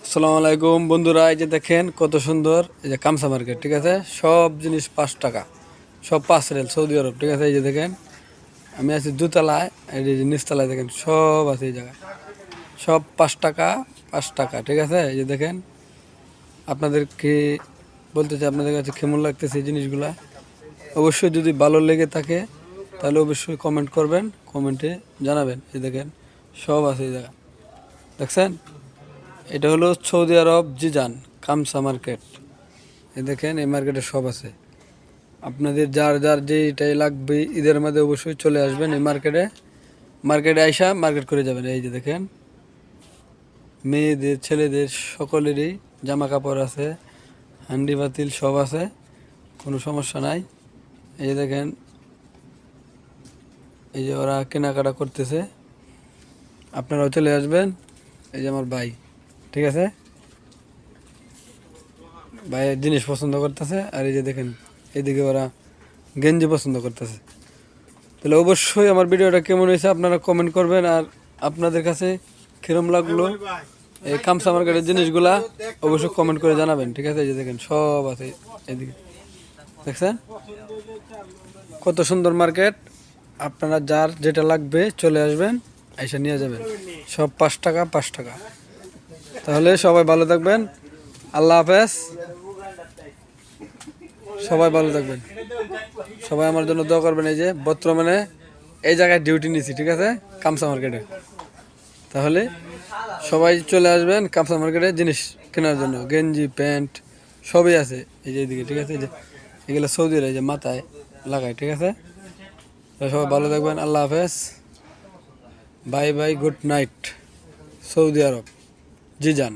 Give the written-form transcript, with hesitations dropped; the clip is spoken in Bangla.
আসসালামু আলাইকুম বন্ধুরা, এই যে দেখেন কত সুন্দর এই যে কামসা মার্কেট। ঠিক আছে, সব জিনিস 5 টাকা, সব 5 রেল সৌদি আরব। ঠিক আছে, এই যে দেখেন আমি আছি দুতলায়, এই যে নিচতলায় দেখেন সব আছে এই জায়গায়, সব 5 টাকা 5 টাকা। ঠিক আছে, এই যে দেখেন আপনাদেরকে বলতে চাই, আপনাদের কাছে কেমন লাগতেছে এই জিনিসগুলা। অবশ্যই যদি ভালো লেগে থাকে তাহলে অবশ্যই কমেন্ট করবেন, কমেন্টে জানাবেন। এই দেখেন সব আছে এই জায়গা, দেখছেন? এটা হলো সৌদি আরব জিজান কামসা মার্কেট। এই দেখেন এই মার্কেটে সব আছে। আপনাদের যার যার যেটাই লাগবে ঈদের মধ্যে অবশ্যই চলে আসবেন এই মার্কেটে আইসা মার্কেট করে যাবেন। এই যে দেখেন মেয়েদের ছেলেদের সকলেরই জামা কাপড় আছে, হান্ডি বাতিল সব আছে, কোনো সমস্যা নাই। এই যে দেখেন এই যে ওরা কেনাকাটা করতেছে, আপনারাও চলে আসবেন। এই যে আমার ভাই, ঠিক আছে, ভাইয়ের জিনিস পছন্দ করতেছে। আর এই যে দেখেন এইদিকে ওরা গেঞ্জি পছন্দ করতেছে। তাহলে অবশ্যই আমার ভিডিওটা কেমন হয়েছে আপনারা কমেন্ট করবেন, আর আপনাদের কাছে কিরম লাগলো এই কামসা মার্কেটের জিনিসগুলা অবশ্যই কমেন্ট করে জানাবেন। ঠিক আছে, এই যে দেখেন সব আছে এদিকে, দেখছেন কত সুন্দর মার্কেট। আপনারা যার যেটা লাগবে চলে আসবেন, এসে নিয়ে যাবেন। সব 5 টাকা 5 টাকা। তাহলে সবাই ভালো থাকবেন, আল্লাহ হাফেজ। সবাই ভালো থাকবেন, সবাই আমার জন্য দোয়া করবেন। এই যে বর্তমানে এই জায়গায় ডিউটি নিছি, ঠিক আছে, কামসা মার্কেটে। তাহলে সবাই চলে আসবেন কামসা মার্কেটে জিনিস কেনার জন্য, গেঞ্জি প্যান্ট সবই আছে এই যে এইদিকে। ঠিক আছে, এই যে এগুলো সৌদির এই যে মাথায় লাগায়। ঠিক আছে, সবাই ভালো থাকবেন, আল্লাহ হাফেজ, bye bye, good night. Saudi Arab Jizan.